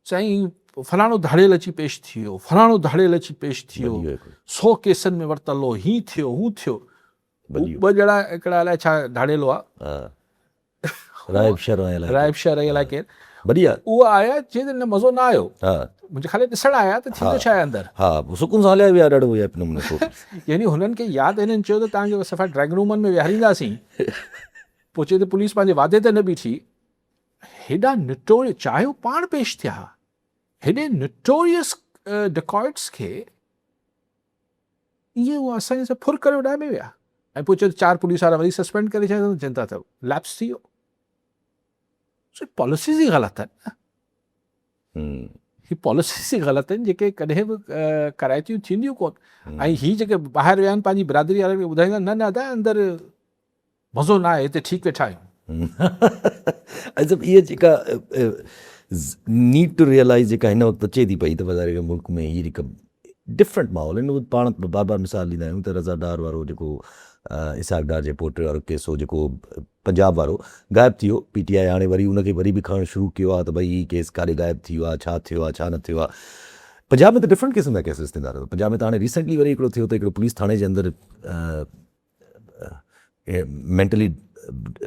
साईं फलाणो धाड़ियल अची पेश थी वियो, फलाणो धाड़ियल अची पेश थी वियो, 100 केसनि में वरितल हो, हीअं थियो हू थियो। 2 ॼणा हिकिड़ा अलाए छा धाड़ियल हुआ, राइब शहर अलाए केरु, बढ़िया, उहा आया, चई त न मज़ो न आयो, मुंहिंजे ख़ाली ॾिसण आया त थींदो छा आहे अंदरि। हा, सुकून सां हलिया विया ॾाढो नमूने। यानी हुननि खे यादि हिननि चयो त तव्हांखे सफ़ा ड्रैग रूमनि में विहारींदासीं, पोइ चए त पुलिस पंहिंजे वादे ते न बीठी। हेॾा निटोरियस, चाहे हू पाण पेश थिया, हेॾे निटोरियस डिकॉइट्स खे इहे उहा असांजे सां फुर करे उॾामे विया, ऐं पोइ चयो 4 पुलिस वारा वरी सस्पेंड करे छॾिया, चिंता अथव, लैप्स थी वियो। सो पॉलिसीज़ ई ग़लति आहिनि, ही पॉलिसीज़ ई ग़लति आहिनि जेके कॾहिं बि कराइतियूं थींदियूं कोन। ऐं ही जेके ॿाहिरि विया आहिनि पंहिंजी बिरादरी वारनि खे ॿुधाईंदा, न न दादा अंदरि मज़ो न आहे, हिते ठीकु वेठा आहियूं। इहा जेका नीड टू रियलाइज़ जेका हिन वक़्तु अचे थी पई त वधारे मुल्क में हीअ हिकु डिफरेंट माहौल आहिनि। पाण बार बार मिसाल ॾींदा आहियूं त रज़ादार वारो जेको इसहाक डार जे पोटे वारो केस हो, जेको पंजाब वारो गाइब थी वियो, PTI हाणे वरी उनखे वरी बि खणणु शुरू कयो आहे त भई हीअ केस काॾे गाइब थी वियो आहे, छा थियो आहे छा न थियो आहे। पंजाब में त डिफरेंट क़िस्म जा केसिस थींदा रहंदा। पंजाब में त हाणे रिसेंटली वरी हिकिड़ो थियो त हिकिड़ो पुलिस थाणे जे अंदरि मेंटली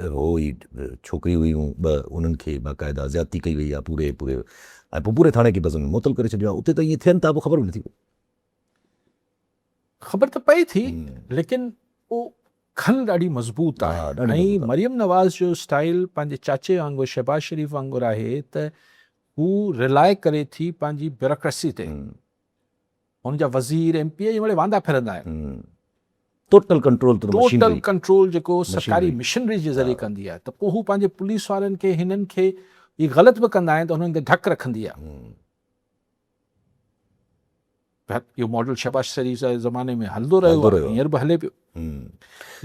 हो ई छोकिरी हुयूं 2, उन्हनि खे बाक़ाइदा ज़्यादती कई वई आहे पूरे ऐं पोइ पूरे थाणे खे बस मुतल करे छॾियो आहे। उते त ईअं थियनि था, पोइ ख़बर बि नथी पए। ख़बर त पई थी, लेकिन उहो खल ॾाढी मज़बूत आहे। ऐं मरियम नवाज़ जो स्टाइल पंहिंजे चाचे वांगुरु, शहबाज शरीफ़ वांगुरु आहे त हू रिलाए करे थी पंहिंजी ब्यूरोक्रेसी ते। हुनजा वज़ीर MP वड़े वांदा फिरंदा आहिनि। टोटल कंट्रोल जेको सरकारी मिशनरी जे ज़रिए कंदी आहे, त पोइ हू पंहिंजे पुलिस वारनि खे, हिननि खे इहे ग़लति बि कंदा आहिनि त हुननि ते ढक रखंदी आहे। इहो मॉडल शहबाज शरीफ़ जे ज़माने में हलंदो रहियो आहे, हींअर बि हले पियो।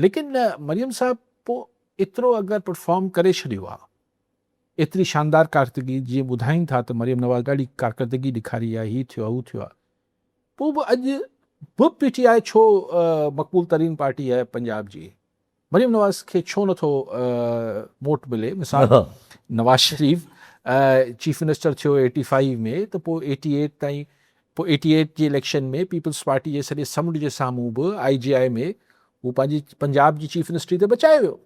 लेकिन मरियम साहब पोइ एतिरो अगरि परफॉर्म करे छॾियो आहे, एतिरी शानदार कारकर्दगी, जीअं ॿुधाइनि था त मरियम नवाज़ ॾाढी कारकर्दगी ॾेखारी आहे, हीअ थियो आहे हू थियो आहे, पोइ बि अॼु बि PTI छो मक़बूल तरीन पार्टी आहे पंजाब जी, मरियम नवाज़ खे छो नथो वोट मिले? मिसाल नवाज़ शरीफ़ चीफ मिनिस्टर थियो 85 में, त पोइ 88 ताईं, पोइ 88 जी इलेक्शन में पीपल्स पार्टी जे सॼे समुंड जे साम्हूं बि IGI में हू पंहिंजी पंजाब जी चीफ मिनिस्ट्री ते बचाए वियो।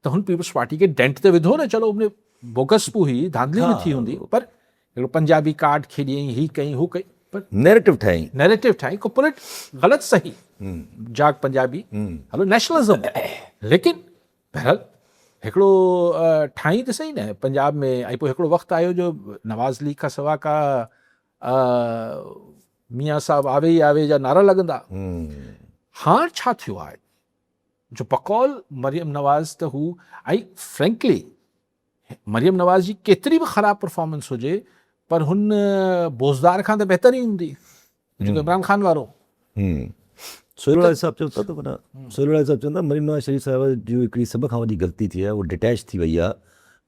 त हुन पीपल्स पार्टी खे डेंट त विधो न, चलो उन बोगस बि हुई, धांधली बि थी हूंदी, पर हिकिड़ो पंजाबी कार्ड खेॾियईं, ही कई हू कई, पर नैरेटिव ठाही। नैरेटिव ठाही, को पुलिट ग़लति सही, जाग पंजाबी, हलो नेशनलिज्म, लेकिन बहरहाल हिकिड़ो ठाही त सही न पंजाब में। ऐं पोइ हिकिड़ो वक़्तु आयो जो नवाज़ लीग खां सवा का मियाँ साहब आवे ई आवे जा नारा लॻंदा। हाणे छा थियो आहे जो बकौल मरियम नवाज़ त हू, ऐं फ्रेंकली मरियम नवाज़ जी केतिरी बि ख़राबु परफॉर्मेंस हुजे, पर हुन बोज़दार खां त बहितर ई हूंदी जेको इमरान ख़ान वारो। सोहेल साहब चवनि था त माना सोहेल साहब चवनि था मरियम नवाज़ शरीफ़ साहिब जो हिकिड़ी सभ खां वॾी ग़लती थी आहे, उहो डिटैच थी वई आहे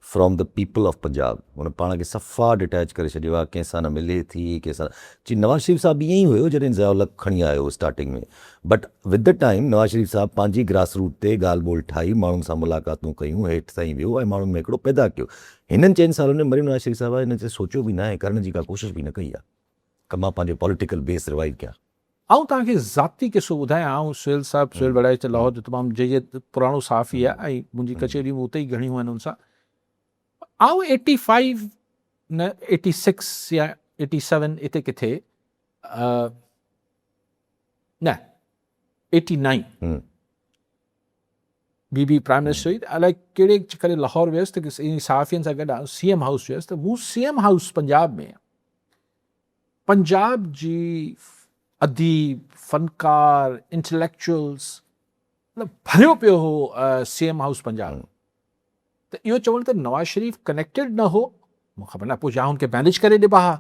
from the people of Punjab. हुन पाण खे सफ़ा डिटैच करे छॾियो आहे, कंहिंसां न मिले थी, कंहिंसां जी। नवाज़ शरीफ़ साहब ईअं ई हुयो जॾहिं ज़िया खणी आयो स्टार्टिंग में, बट विद द टाइम नवाज़ शरीफ़ साहब पंहिंजी ग्रास रूट ते ॻाल्हि ॿोल ठाही, माण्हुनि सां मुलाक़ातूं कयूं, हेठि ताईं वियो ऐं माण्हुनि में हिकिड़ो पैदा कयो। हिननि 4 सालनि में मरियम नवाज़ शरीफ़ साहिबा हिन ते सोचियो बि न आहे, करण जी का कोशिशि बि न कई आहे कि मां पंहिंजो पॉलिटिकल बेस रिवाइव कयां। आऊं तव्हांखे ज़ाती किसो ॿुधायां, आऊं सोहेल साहब, सोहेल बड़ाई त लाहौर जो तमामु जयद पुराणो सहाफ़ी आहे, ऐं मुंहिंजी कचहरियूं उते ई घणियूं आहिनि हुन सां। आऊं 85 न 86 या 87 इते किथे न 89 बीबी प्राइम मिनिस्टर हुई, अलाए कहिड़े करे लाहौर वियसि त सहाफ़ियुनि सां गॾु CM हाउस वियसि, त मूं CM हाउस पंजाब में पंजाब जी अदीब, फ़नकार, इंटेलेक्चुअल्स मतलब भरियो पियो हो CM हाउस पंजाब। त इहो चवण त नवाज़ शरीफ़ कनेक्टेड न हो, मूंखे ख़बर न, पोइ जा हुनखे मैनेज करे ॾिबा हा,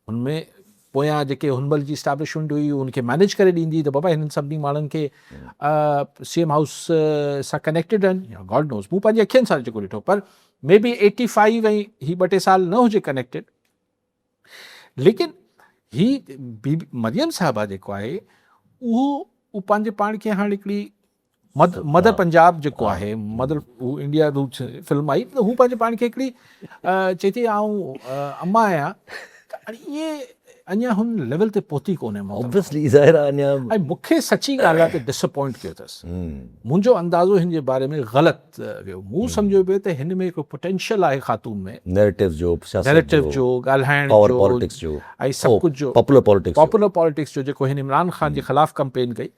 हुनमें पोयां जेके हुन महिल जी इस्टेब्लिशमेंट हुई उनखे मैनेज करे ॾींदी त बाबा हिननि सभिनी माण्हुनि खे CM हाउस सां कनेक्टेड आहिनि, गॉड नोस, मूं पंहिंजी अखियुनि सां जेको ॾिठो, पर मे बी 85 ऐं ही 2 साल न हुजे कनेक्टेड। लेकिन ही मरियम साहिबा जेको आहे उहो पंहिंजे पाण खे हाणे हिकिड़ी मदर पंजाब जेको आहे, mother who India roots film आई, त हू पंहिंजे पाण खे हिकिड़ी चए थी आऊं अम्मा आहियां, इहे अञा हुन लेवल ते पहुती कोन्हे ऑब्वियसली ज़ाहिर आहे अञा। ऐं मूंखे सची ॻाल्हि आहे त डिसअपॉइंट कयो अथसि। मुंहिंजो अंदाज़ो हिन जे बारे में ग़लति वियो, मूं सम्झो पियो त हिन में हिकिड़ो पोटेंशियल आहे ख़ातून में, नैरेटिव जो ॻाल्हाइण जो ऐं सभु कुझु जो पॉपुलर पॉलिटिक्स जो, जेको हिन इमरान ख़ान जे ख़िलाफ़ु कंपेन कई।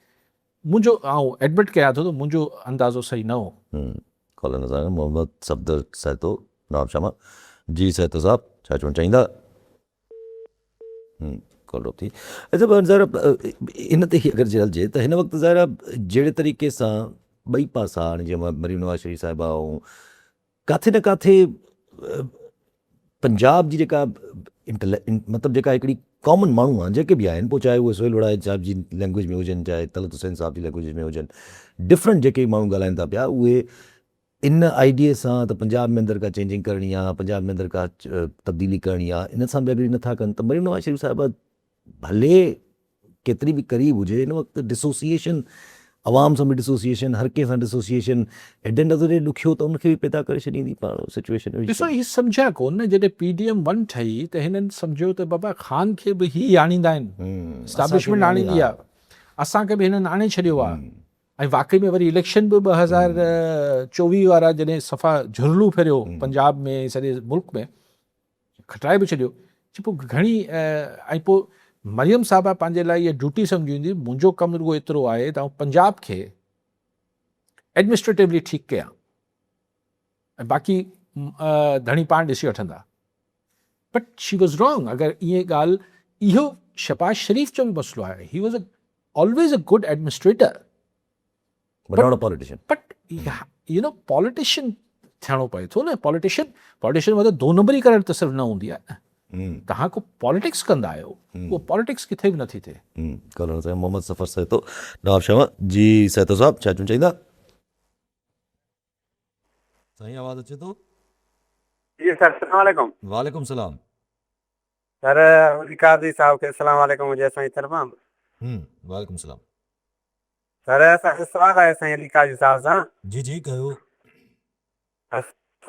मुंहिंजो आऊं एडमिट कयां थो त मुंहिंजो अंदाज़ो सही न हो। मोहम्मद सफदर सैतो नवाब शमा जी, सैतो साहब छा चवणु चाहींदा? कॉल थी। अच्छा ज़रा इन ते अगरि हलिजे त हिन वक़्तु ज़रा जहिड़े तरीक़े सां ॿई पासा, हाणे जीअं मरियम नवाज़ शरीफ़ साहिबा ऐं किथे न किथे पंजाब जी जेका मतिलबु जेका हिकिड़ी कॉमन माण्हू आहे, जेके बि आहिनि, पोइ चाहे उहे सोहेल वड़ाई साहिब जी लैंग्वेज में हुजनि, चाहे तलत हुसैन साहब जी लैंग्वेज में हुजनि, डिफरेंट जेके माण्हू ॻाल्हाइनि था पिया, उहे इन आइडिए सां त पंजाब में अंदरि का चेंजिंग करणी आहे, पंजाब में अंदरि का तब्दीली करणी आहे, इन सां बि एग्री नथा कनि। त मरियम नवाज़ शरीफ़ साहिबा भले केतिरी बि क़रीब हुजे, हिन वक़्तु डिसोसिएशन, आवाम सां बि डिसोसिएशन, हर कंहिं सां dissociation, at the end of the day ॾुखियो त उनखे बि पैदा करे छॾींदी पाण सिचुएशन। ॾिसो, हीअ सम्झिया कोन न, जॾहिं PDM 1 ठही त हिननि सम्झो त बाबा ख़ान खे बि ही आणींदा आहिनि, इस्टेब्लिशमेंट आणींदी आहे, असांखे बि हिननि आणे छॾियो आहे। ऐं वाकई में वरी इलेक्शन बि 2024 वारा जॾहिं सफ़ा झुरलू फिरियो पंजाब में, सॼे मुल्क में खटाए बि छॾियो। पोइ घणी ऐं पोइ मरियम साहिबा पंहिंजे लाइ इहा ड्यूटी सम्झी ईंदी, मुंहिंजो कमु रुॻो एतिरो आहे त पंजाब खे एडमिनिस्ट्रेटिवली ठीकु कयां, ऐं बाक़ी धणी पाण ॾिसी वठंदा। But she was wrong. अगरि इहे ॻाल्हि, इहो शहबाज शरीफ़ जो बि मसइलो आहे, he was always a good administrator, but you know politician थियणो पए थो न। पॉलिटिशियन मतिलबु 2 नंबरी करण त सिर्फ़ु न हूंदी आहे, तव्हां को पॉलिटिक्स कंदा आहियो, उहो पॉलिटिक्स किथे बि नथी थिए। मोहम्मद सफ़र सैतो नवाब शमा जी, सैतो साहब छा चवणु चाहींदा? साईं आवाज़ अचे थो? जी सर, अस्सलाम वालेकुम। वालेकुम सलाम सर, काज़ी साहब खे अस्सलाम वालेकुम मुंहिंजे असांजी तरफ़ां। वालेकुम सलाम सर, असांजो सुवाल आहे साईं अली काज़ी साहब सां। जी जी कयो।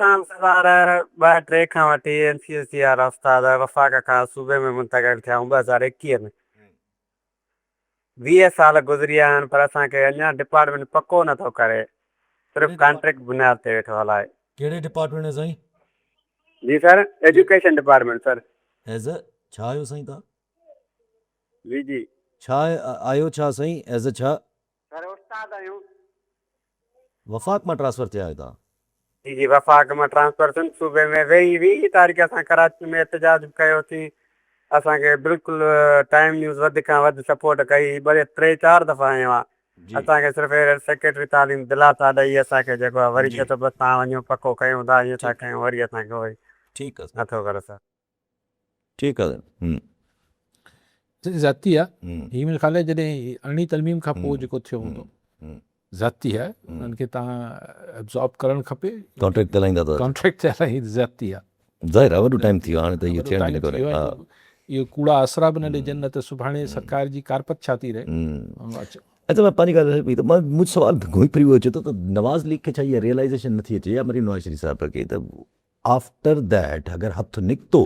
सरदार 2-3 खां वठी NCSC वारा उस्ताद वफ़ाक़ खां सूबे में मुंतक़िल थिया 2021 में 20 साल गुज़री विया आहिनि, पर असांखे अञा डिपार्टमेंट पको नथो करे, सिर्फ़ु कॉन्ट्रैक्ट बुनियाद ते वेठो हलाए। कहिड़े डिपार्टमेंट में साईं? जी सर, एजुकेशन डिपार्टमेंट सर। एज़ अ छा आहियो साईं तव्हां? जी जी छा आहियो छा साईं? एज़ अ छा? सर उस्ताद आहियूं। वफ़ाक़ मां ट्रांसफ़र थिया आहियो तव्हां? जी जी वफ़ाक़ मां ट्रांसफर थियुमि सूबे में। 20 तारीख़ असां कराची में एहतजाज कयोसीं। असांखे बिल्कुलु टाइम न्यूज़ वधि खां वधि सपोर्ट कई, भले 3-4 दफ़ा आयो आहे। असांखे सिर्फ़ु सेक्रेटरी तालीम दिलासा ॾेई असांखे जेको आहे वरी चए थो बसि तव्हां वञो पको कयूं था, ईअं था कयूं, वरी असांखे वरी ठीकु आहे नथो करे सर। ठीकु आहे। ज़ाती आहे हीअ मुंहिंजो ख़्यालु आहे जॾहिं अरिड़हीं तलमीम खां पोइ जेको थियो हूंदो ज़ाती आहे, उन्हनि खे तव्हां एब्ज़ॉर्ब करणु खपे। कॉन्ट्रैक्ट हलाईंदा त कॉन्ट्रैक्ट ते हलाई ज़ाती आहे, ज़ाहिर आहे वॾो टाइम थी वियो आहे, हाणे त इहो थियण टाइम न थी करे। वियो आहे। इहो कूड़ा आसरा बि न ॾिजनि, न त सुभाणे सरकार जी कारपत छा थी रहे। अच्छा, मां पंहिंजी ॻाल्हि पई त मां मुंहिंजो सुवालु घुमी फिरी उहो अचे थो त नवाज़ लीग खे छा इहा रियलाइज़ेशन नथी अचे, या मरीम नवाज़ शरीफ़ साहिब खे, त आफ्टर दैट अगरि हथु निकितो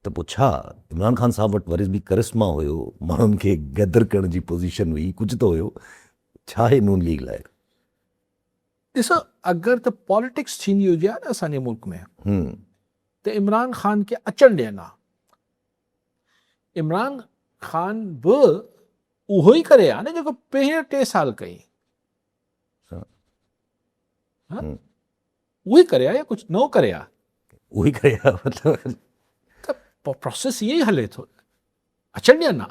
त पोइ छा इमरान ख़ान साहिब वटि वरी बि करिश्मा हुयो, माण्हुनि खे गदर करण जी पोज़ीशन हुई, कुझु त हुयो, छा आहे नून लीग लाइ? ॾिसो, अगरि त पॉलिटिक्स थींदी हुजे न असांजे मुल्क में त इमरान ख़ान खे अचणु ॾियनि हा। इमरान ख़ान बि उहो ई करे आहे न जेको पहिरियों 3 साल कई। उहो ई करे आहे या कुझु नओं करे आहे? उहो ई करे आहे, मतिलबु त प्रोसेस ईअं ई हले थो, अचणु ॾियनि हा।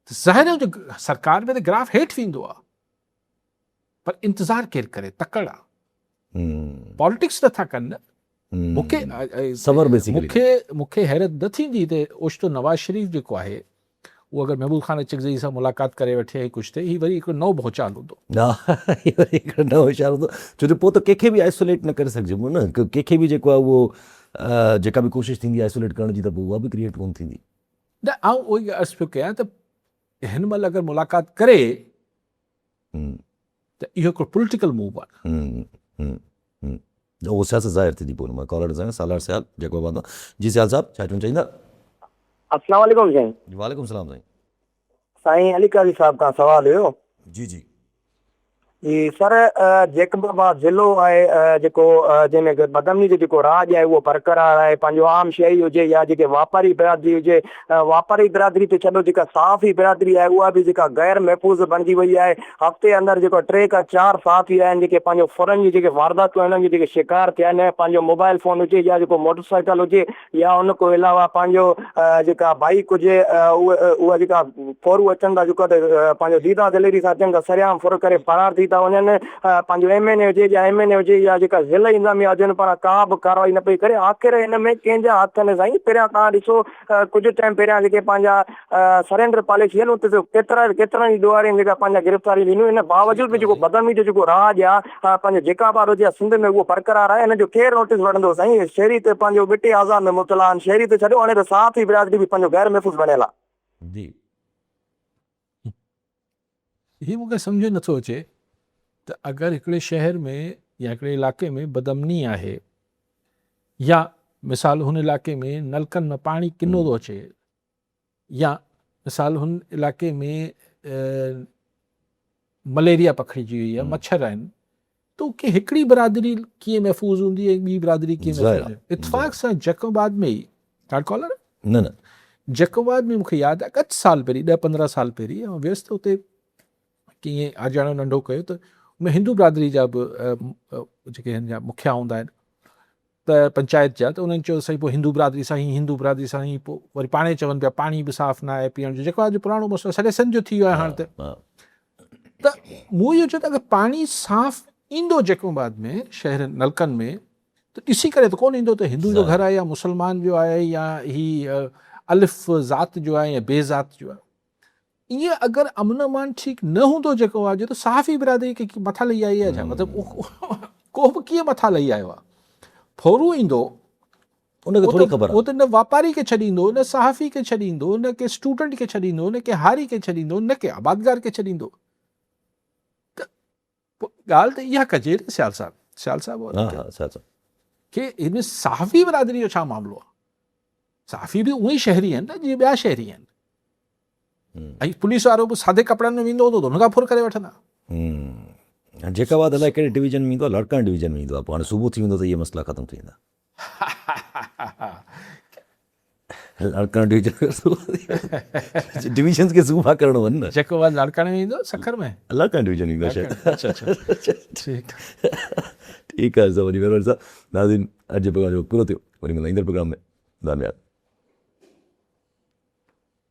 त ज़ाहिर आहे जो सरकार में त ग्राफ हेठि वेंदो आहे, पर इंतज़ारु केरु करे, तकड़ आहे। पॉलिटिक्स नथा कनि न। मूंखे हैरत न थींदी त ओचितो नवाज़ शरीफ़ जेको आहे उहो अगरि महबूब ख़ान अचगज़ई सां मुलाक़ात करे वठे ऐं कुझु थिए, हीअ वरी हिकिड़ो नओं भौचाल हूंदो। हिकिड़ो नओं इशारो हूंदो, छो जो पोइ त कंहिंखे बि आइसोलेट न करे सघिजे न, कंहिंखे बि जेको आहे उहो जेका बि कोशिशि थींदी आहे आइसोलेट करण जी, त पोइ उहा बि क्रिएट कोन थींदी। न, आउं उहो ई अर्ज़ु पियो कयां त हिन महिल अगरि मुलाक़ात करे त इहो हिकिड़ो पॉलिटिकल मूव आहे। उहो सियासत ज़ाहिर थींदी पोइ मां कॉलर सां सालार सियाल जेको आहे। जी सियाल साहिबु छा चवणु चाहींदा? अस्सलाम वालेकुम साईं। वालेकुम सलाम साईं। साईं अली काज़ी साहब खां सवाल हुयो। जी जी जी सर, जेकबाबाद ज़िलो आहे जेको जंहिंमें बदमनी जो जेको राज आहे उहो बरक़रार आहे। पंहिंजो आम शहरी हुजे या जेके वापारी बिरादरी हुजे, वापारी बिरादरी ते छॾो, जेका साफ़ी बिरादरी आहे उहा बि जेका गैर महफ़ूज़ बणिजी वई आहे। हफ़्ते अंदरि जेको 3 खां 4 साथी आहिनि जेके पंहिंजो फुरनि जी जेके वारदातूं आहिनि उन्हनि जी जेके शिकार थिया आहिनि, पंहिंजो मोबाइल फ़ोन हुजे या जेको मोटरसाइकिल हुजे या उन खां अलावा पंहिंजो जेका बाइक हुजे, उहा जेका फोरू अचनि था जेको पंहिंजो दीदा दिलेरी सां अचनि था, सरियाम फुर करे फरार थी था वञनि। पंहिंजो MNA हुजे या MNA हुजे या जेका ज़िला इंतज़ामिया हुजनि, पाण का बि कार्रवाई न पई करे। आख़िर हिन में कंहिंजा हथ आहिनि साईं? पहिरियां तव्हां ॾिसो, कुझु टाइम पहिरियां जेके पंहिंजा सरेंडर पॉलिसी आहिनि उते केतिरा ई ॾुआरी जेका पंहिंजा गिरफ़्तारी ॾिनियूं। इन बावजूद बि जेको बदमनी जो जेको राज आहे पंहिंजो जेकाबाद हुजे सिंध में उहो बरक़रार आहे। हिन जो केरु नोटिस वठंदो साईं? शहरी त पंहिंजो बिटे आज़ाद में मुबतला आहिनि, शहरी त छॾियो, हाणे त साफ़ी बिरादरी बि पंहिंजो गैर महफ़ूज़ बणियल आहे। जी हीअ मूंखे सम्झ नथो अचे त अगरि हिकिड़े शहर में या हिकिड़े इलाइक़े में बदमनी आहे, या मिसाल हुन इलाइक़े में नलकनि में पाणी किनो थो अचे, या मिसाल हुन इलाइक़े में मलेरिया पखिड़िजी वई आहे, मच्छर आहिनि, त उहे हिकिड़ी बिरादरी कीअं महफ़ूज़ हूंदी ऐं ॿी बिरादरी कीअं महफ़ूज़ हूंदी? इतफ़ाक़ सां जैकोबाद में ई थर्ड कॉलर न जैकोबाद में मूंखे यादि आहे कुझु साल पहिरीं 10-15 साल पहिरीं ऐं वियुसि त उते कीअं आजाणो नंढो कयो त उनमें हिंदू बिरादरी जा बि जेके हिन जा मुखिया हूंदा आहिनि त पंचायत जा, त उन्हनि चयो साईं पोइ हिंदू बिरादरी सां ई पोइ वरी पाणे चवनि पिया पाणी बि साफ़ न आहे पीअण जो, जेको आहे पुराणो मसइलो सॼे सिंध जो थी वियो आहे हाणे त मूं इहो चयो त अगरि पाणी साफ़ ईंदो जैकोबाद में शहर नलकनि में, त ॾिसी करे त कोन ईंदो त हिंदू जो घर आहे या मुस्लमान जो आहे या ही अलिफ ज़ात जो आहे या बेज़ात जो आहे। ईअं अगरि अमन अमान ठीकु न हूंदो जेको आहे, जो त साफ़ी बिरादरी खे मथां लही आई आहे छा? मतिलबु को बि कीअं मथां लही आयो आहे? फोरू ईंदो उनखे थोरी ख़बर उहो त न वापारी खे छॾींदो, न सहाफ़ी खे छॾींदो, न के स्टूडेंट खे छॾींदो, न के हारी खे छॾींदो, न के आबादगार खे छॾींदो। त ॻाल्हि त इहा कजे न सियाल साहब सियाल साहब और हाँ हाँ साहब कि इनमें साफ़ी बिरादरी जो छा मामिलो आहे साफ़ी बि उहे ई शहरी आहिनि न जीअं ॿिया शहरी आहिनि ऐं पुलिस वारो बि सादे कपिड़नि में वेंदो हूंदो त हुन खां फुर करे वठंदा जेका बाद अलाए कहिड़े डिवीजन में ईंदो आहे लड़कनि डिवीजन में ईंदो आहे पोइ हाणे सुबुह थी वेंदो त इहे मसइला ख़तमु थी वेंदा लड़कनि डिवीजन डिवीजन्स खे सूबा करणो वञ न जेको आहे लड़कनि में ईंदो सखर में लड़कनि डिवीजन में ईंदो आहे शायदि अच्छा अच्छा ठीकु ठीकु आहे सभु वरी साहब नाज़रीन अॼु जो प्रोग्राम जो पूरो थियो वरी मिलंदा ईंदड़ प्रोग्राम में धन्यवाद